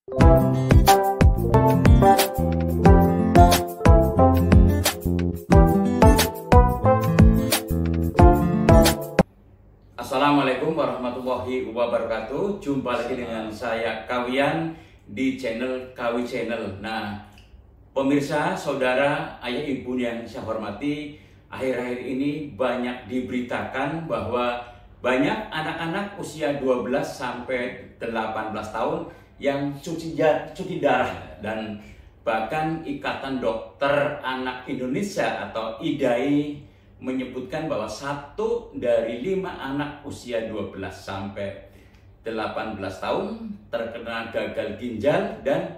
Assalamualaikum warahmatullahi wabarakatuh. Jumpa lagi dengan saya Kawian di channel Kawi Channel. Nah, pemirsa, saudara, ayah ibu yang saya hormati, akhir-akhir ini banyak diberitakan bahwa banyak anak-anak usia 12 sampai 18 tahun yang cuci darah, dan bahkan Ikatan Dokter Anak Indonesia atau IDAI menyebutkan bahwa 1 dari 5 anak usia 12 sampai 18 tahun terkena gagal ginjal dan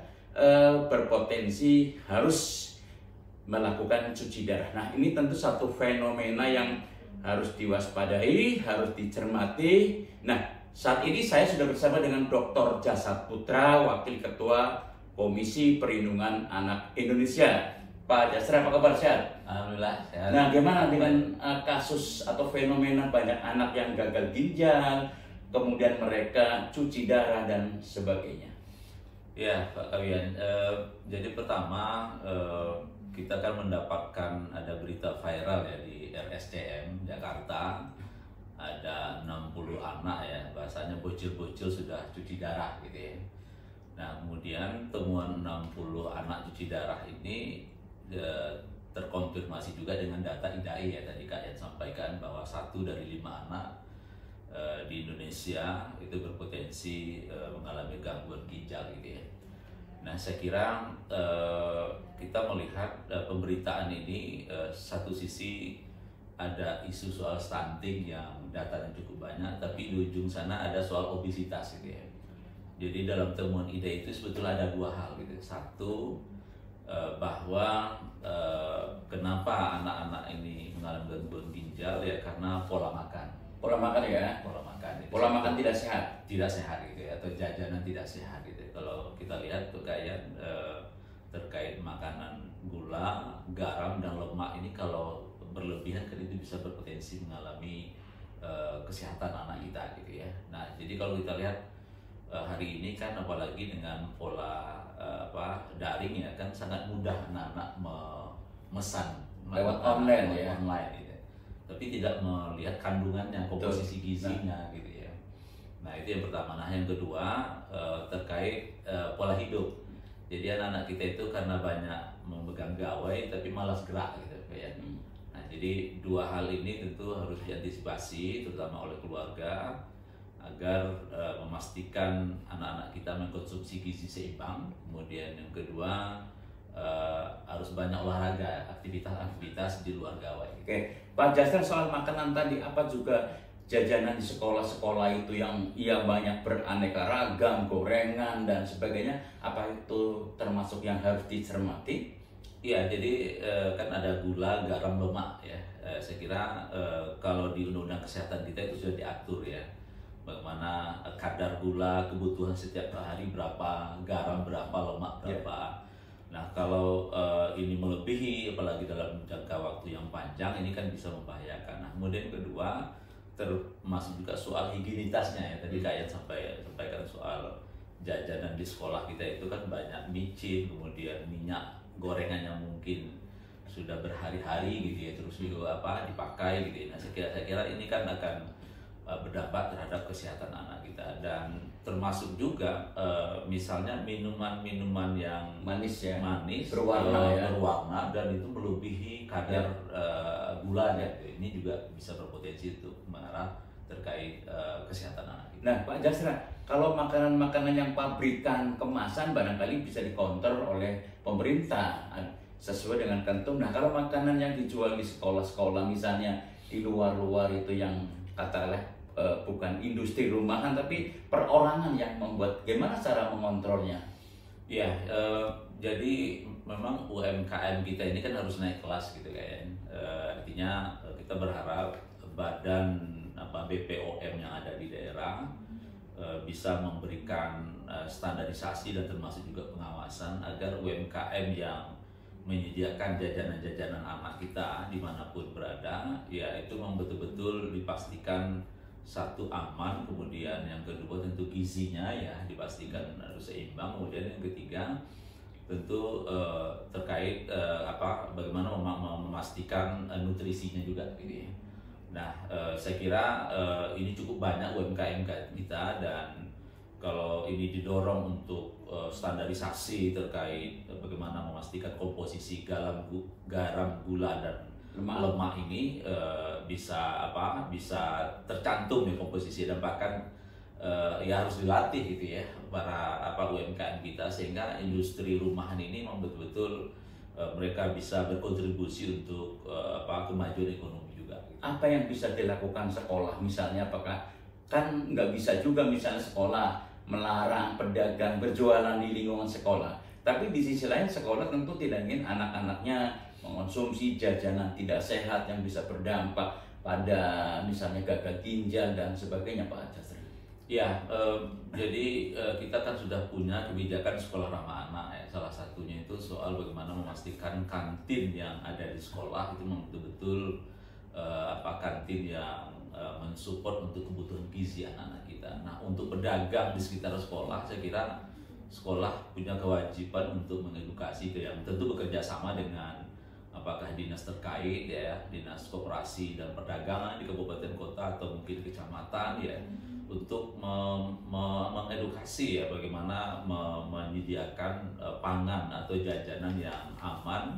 berpotensi harus melakukan cuci darah. Nah, ini tentu satu fenomena yang harus diwaspadai, harus dicermati. Nah, saat ini saya sudah bersama dengan Dr. Jasad Putra, Wakil Ketua Komisi Perlindungan Anak Indonesia. Pak Jasra, apa kabar, sehat? Alhamdulillah sehat. Nah, gimana dengan kasus atau fenomena banyak anak yang gagal ginjal, kemudian mereka cuci darah dan sebagainya? Ya, Pak Kawian. Jadi pertama kita kan mendapatkan ada berita viral ya di RSCM Jakarta, ada 60 anak ya, bahasanya bocil-bocil sudah cuci darah gitu ya. Nah, kemudian temuan 60 anak cuci darah ini terkonfirmasi juga dengan data IDAI ya, tadi Kak Yan sampaikan bahwa 1 dari 5 anak di Indonesia itu berpotensi mengalami gangguan ginjal gitu ya. Nah, saya kira kita melihat pemberitaan ini satu sisi ada isu soal stunting yang datanya cukup banyak, tapi di ujung sana ada soal obesitas gitu ya. Jadi dalam temuan IDAI itu sebetulnya ada 2 hal gitu. Satu, bahwa kenapa anak-anak ini mengalami gangguan ginjal ya karena pola makan. Pola makan ya? Pola makan. Pola makan tidak sehat? Tidak sehat gitu ya, atau jajanan tidak sehat gitu. Kalau kita lihat tuh kayak terkait makanan gula, garam, dan lemak ini kalau berlebihan kan itu bisa berpotensi mengalami kesehatan anak kita gitu ya. Nah, jadi kalau kita lihat hari ini kan apalagi dengan pola daring ya, kan sangat mudah anak-anak memesan lewat online ya, gitu. Tapi tidak melihat kandungannya, komposisi gizinya gitu ya. Nah, itu yang pertama. Nah, yang kedua terkait pola hidup. Jadi anak-anak kita itu karena banyak memegang gawai tapi malas gerak gitu kayak. Nah, jadi 2 hal ini tentu harus diantisipasi terutama oleh keluarga agar memastikan anak-anak kita mengkonsumsi gizi seimbang. Kemudian yang kedua harus banyak olahraga, aktivitas di luar gawai. Oke, Pak Jasra, soal makanan tadi, apa juga jajanan di sekolah-sekolah itu yang banyak beraneka ragam, gorengan dan sebagainya, apa itu termasuk yang harus dicermati? Iya, jadi kan ada gula, garam, lemak ya. Saya kira kalau di Undang-Undang Kesehatan kita itu sudah diatur ya, bagaimana kadar gula kebutuhan setiap hari berapa, garam berapa, lemak berapa. Nah, kalau ini melebihi, apalagi dalam jangka waktu yang panjang, ini kan bisa membahayakan. Nah, kemudian kedua, termasuk juga soal higienitasnya ya. Tadi kayak sampaikan soal jajanan di sekolah kita itu kan banyak micin, kemudian minyak gorengan yang mungkin sudah berhari-hari gitu ya, terus juga dipakai gitu ya. Nah, saya kira ini kan akan berdampak terhadap kesehatan anak kita, dan termasuk juga misalnya minuman-minuman yang manis berwarna dan itu melebihi kadar gulanya. Ini juga bisa berpotensi untuk mengarah terkait kesehatan anak kita. Nah, Pak Jasra, kalau makanan-makanan yang pabrikan kemasan barangkali bisa dikontrol oleh pemerintah sesuai dengan kantung. Nah, kalau makanan yang dijual di sekolah-sekolah misalnya di luar-luar itu yang katakanlah bukan industri rumahan tapi perorangan yang membuat, gimana cara mengontrolnya? Ya, jadi memang UMKM kita ini kan harus naik kelas gitu kan. Artinya kita berharap badan BPOM yang ada di daerah bisa memberikan standarisasi dan termasuk juga pengawasan agar UMKM yang menyediakan jajanan-jajanan anak kita dimanapun berada, ya itu memang betul-betul dipastikan satu aman, kemudian yang kedua tentu gizinya ya dipastikan harus seimbang, kemudian yang ketiga tentu terkait bagaimana memastikan nutrisinya juga gitu ya. Nah, saya kira ini cukup banyak UMKM kita, dan kalau ini didorong untuk standarisasi terkait bagaimana memastikan komposisi garam, gula dan lemak ini bisa tercantum di komposisi, dan bahkan ya harus dilatih gitu ya para UMKM kita, sehingga industri rumahan ini memang betul-betul mereka bisa berkontribusi untuk kemajuan ekonomi juga. Apa yang bisa dilakukan sekolah misalnya, apakah kan nggak bisa juga misalnya sekolah melarang pedagang berjualan di lingkungan sekolah, tapi di sisi lain sekolah tentu tidak ingin anak-anaknya mengonsumsi jajanan tidak sehat yang bisa berdampak pada misalnya gagal ginjal dan sebagainya, Pak Jasra. Ya, jadi kita kan sudah punya kebijakan sekolah ramah anak ya. Salah satunya itu soal bagaimana memastikan kantin yang ada di sekolah itu betul-betul kantin yang mensupport untuk kebutuhan gizi anak-anak kita. Nah, untuk pedagang di sekitar sekolah, saya kira sekolah punya kewajiban untuk mengedukasi itu, yang tentu bekerja sama dengan apakah dinas terkait ya, dinas koperasi dan perdagangan di kabupaten kota atau mungkin kecamatan ya, untuk mengedukasi ya bagaimana menyediakan pangan atau jajanan yang aman,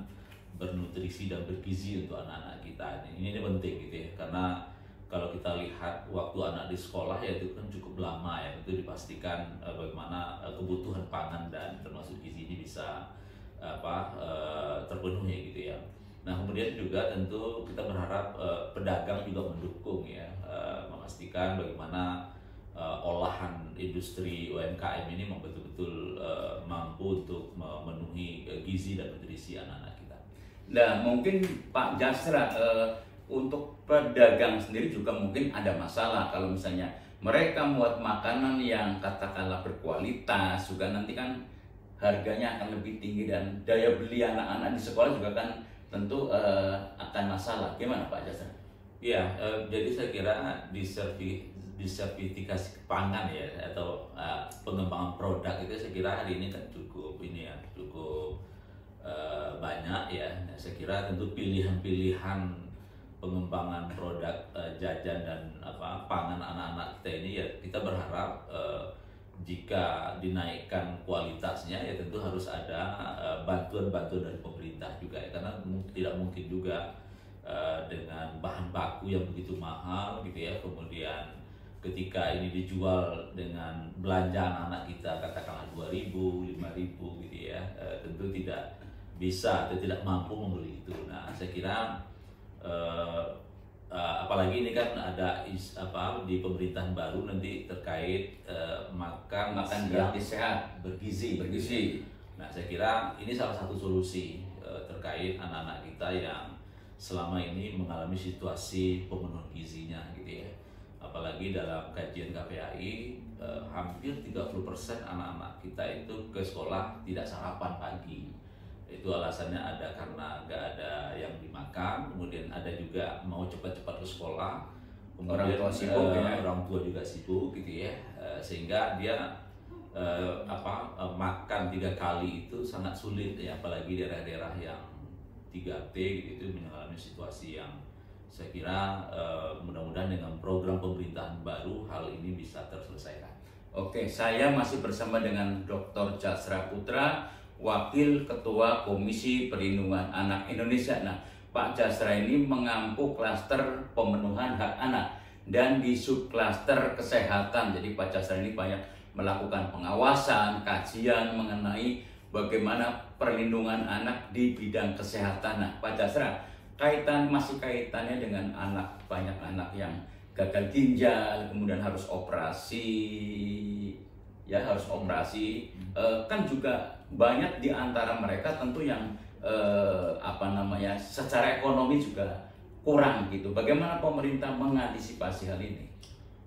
bernutrisi dan bergizi untuk anak-anak kita. Ini penting gitu ya, karena kalau kita lihat waktu anak di sekolah ya itu kan cukup lama ya, itu dipastikan bagaimana kebutuhan pangan dan termasuk gizi ini bisa terpenuhi gitu ya. Nah, kemudian juga tentu kita berharap pedagang juga mendukung ya, memastikan bagaimana olahan industri UMKM ini betul-betul mampu untuk memenuhi gizi dan nutrisi anak-anak kita. Nah, mungkin Pak Jasra, untuk pedagang sendiri juga mungkin ada masalah kalau misalnya mereka membuat makanan yang katakanlah berkualitas, juga nanti kan harganya akan lebih tinggi dan daya beli anak-anak di sekolah juga kan tentu akan masalah. Gimana Pak Jasra? Ya, jadi saya kira disertifikasi pangan ya atau pengembangan produk itu saya kira hari ini kan cukup banyak ya. Nah, saya kira tentu pilihan-pilihan pengembangan produk jajan dan pangan anak-anak kita ini ya, kita berharap jika dinaikkan kualitasnya ya tentu harus ada bantuan-bantuan dari pemerintah juga ya, karena tidak mungkin juga dengan bahan baku yang begitu mahal gitu ya, kemudian ketika ini dijual dengan belanja anak-anak kita katakanlah 2.000, 5.000 gitu ya, tentu tidak bisa atau tidak mampu membeli itu. Nah, saya kira apalagi ini kan ada di pemerintahan baru nanti terkait makan gratis sehat bergizi. Nah, saya kira ini salah satu solusi terkait anak-anak kita yang selama ini mengalami situasi pemenuhan gizinya gitu ya. Apalagi dalam kajian KPAI hampir 30% anak-anak kita itu ke sekolah tidak sarapan pagi. Itu alasannya ada karena nggak ada yang dimakan, kemudian ada juga mau cepat-cepat ke sekolah, kemudian orang tua juga sibuk gitu ya, sehingga dia makan 3 kali itu sangat sulit ya, apalagi daerah-daerah yang 3T gitu itu mengalami situasi yang saya kira mudah-mudahan dengan program pemerintahan baru hal ini bisa terselesaikan. Oke, saya masih bersama dengan Dr. Jasra Putra, Wakil Ketua Komisi Perlindungan Anak Indonesia. Nah, Pak Jasra ini mengampu klaster pemenuhan hak anak dan di subklaster kesehatan. Jadi Pak Jasra ini banyak melakukan pengawasan, kajian mengenai bagaimana perlindungan anak di bidang kesehatan. Nah, Pak Jasra, kaitannya dengan anak, banyak anak yang gagal ginjal, kemudian harus operasi, kan juga banyak di antara mereka tentu yang secara ekonomi juga kurang gitu. Bagaimana pemerintah mengantisipasi hal ini?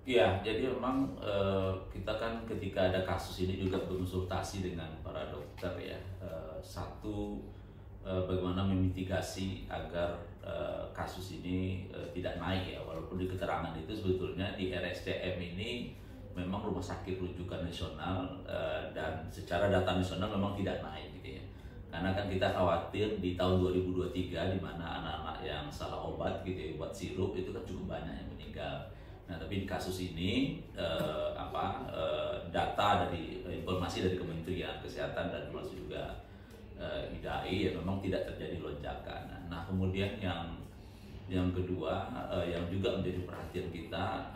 Ya, jadi memang kita kan ketika ada kasus ini juga berkonsultasi dengan para dokter ya. Satu bagaimana memitigasi agar kasus ini tidak naik ya, walaupun di keterangan itu sebetulnya di RSCM ini memang rumah sakit rujukan nasional dan secara data nasional memang tidak naik gitu ya. Karena kan kita khawatir di tahun 2023 di mana anak-anak yang salah obat gitu ya, obat sirup itu kan cukup banyak yang meninggal. Nah, tapi di kasus ini data dari informasi dari Kementerian Kesehatan dan termasuk juga IDAI ya memang tidak terjadi lonjakan. Nah, kemudian yang kedua yang juga menjadi perhatian kita,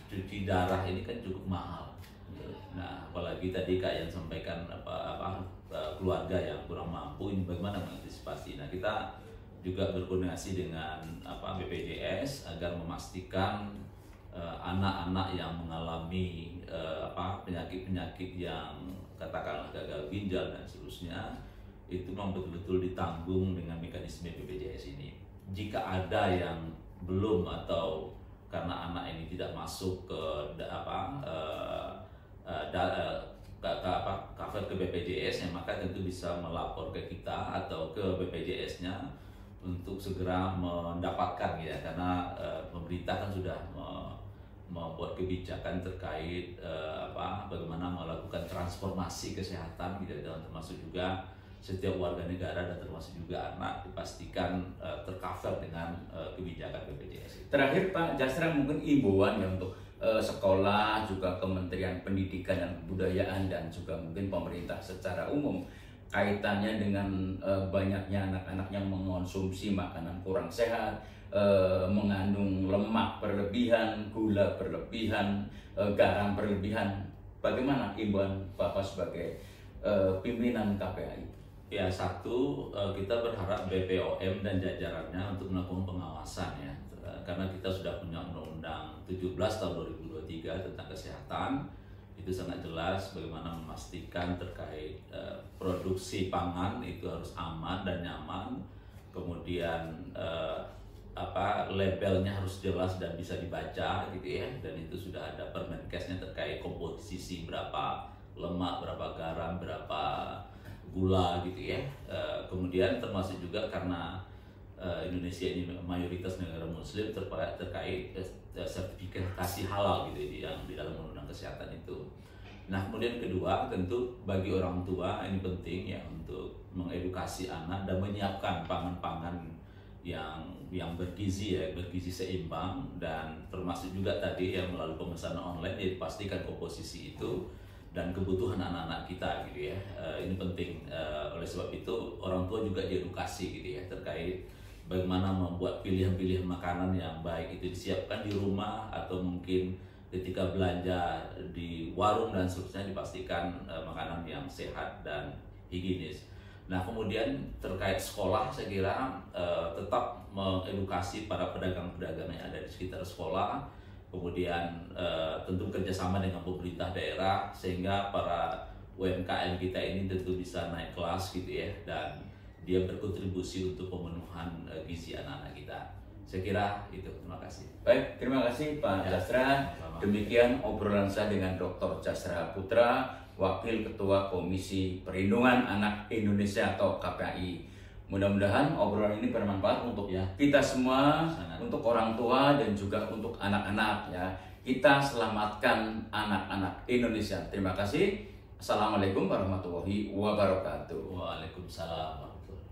cuci darah ini kan cukup mahal. Nah, apalagi tadi Kak yang sampaikan keluarga yang kurang mampu, ini bagaimana mengantisipasi. Nah, kita juga berkoordinasi dengan BPJS agar memastikan anak-anak yang mengalami penyakit-penyakit yang katakanlah gagal ginjal dan seterusnya itu memang betul-betul ditanggung dengan mekanisme BPJS ini. Jika ada yang belum atau karena anak ini tidak masuk ke cover ke BPJS, maka tentu bisa melapor ke kita atau ke BPJS-nya untuk segera mendapatkan ya, karena pemerintah kan sudah membuat kebijakan terkait bagaimana melakukan transformasi kesehatan gitu, dan termasuk juga setiap warga negara dan termasuk juga anak dipastikan tercover dengan kebijakan BPJS. Terakhir Pak Jasra, mungkin imbauan ya untuk sekolah, juga Kementerian Pendidikan dan Kebudayaan dan juga mungkin pemerintah secara umum kaitannya dengan banyaknya anak-anak yang mengonsumsi makanan kurang sehat, mengandung lemak berlebihan, gula berlebihan, garam berlebihan. Bagaimana imbauan Bapak sebagai pimpinan KPAI? Ya, satu, kita berharap BPOM dan jajarannya untuk melakukan pengawasan ya, karena kita sudah punya Undang-Undang 17 tahun 2023 tentang kesehatan. Itu sangat jelas bagaimana memastikan terkait produksi pangan itu harus aman dan nyaman. Kemudian labelnya harus jelas dan bisa dibaca gitu ya, dan itu sudah ada Permenkesnya terkait komposisi berapa lemak, berapa garam, berapa gula gitu ya. Kemudian termasuk juga karena Indonesia ini mayoritas negara muslim terkait sertifikasi halal gitu yang di dalam undang-undang kesehatan itu. Nah, kemudian kedua, tentu bagi orang tua ini penting ya untuk mengedukasi anak dan menyiapkan pangan-pangan yang bergizi ya, bergizi seimbang, dan termasuk juga tadi yang melalui pemesanan online ya dipastikan komposisi itu dan kebutuhan anak-anak kita gitu ya. Ini penting, oleh sebab itu orang tua juga diedukasi gitu ya terkait bagaimana membuat pilihan-pilihan makanan yang baik itu disiapkan di rumah atau mungkin ketika belanja di warung dan seterusnya dipastikan makanan yang sehat dan higienis. Nah, kemudian terkait sekolah saya kira tetap mengedukasi para pedagang-pedagang yang ada di sekitar sekolah, kemudian tentu kerjasama dengan pemerintah daerah sehingga para UMKM kita ini tentu bisa naik kelas gitu ya, dan dia berkontribusi untuk pemenuhan gizi anak-anak kita. Saya kira itu. Terima kasih. Baik, terima kasih Pak Jasra. Demikian obrolan saya dengan Dr. Jasra Putra, Wakil Ketua Komisi Perlindungan Anak Indonesia atau KPAI. Mudah-mudahan obrolan ini bermanfaat untuk kita semua, untuk orang tua dan juga untuk anak-anak ya. Kita selamatkan anak-anak Indonesia. Terima kasih. Assalamualaikum warahmatullahi wabarakatuh. Waalaikumsalam warahmatullahi wabarakatuh.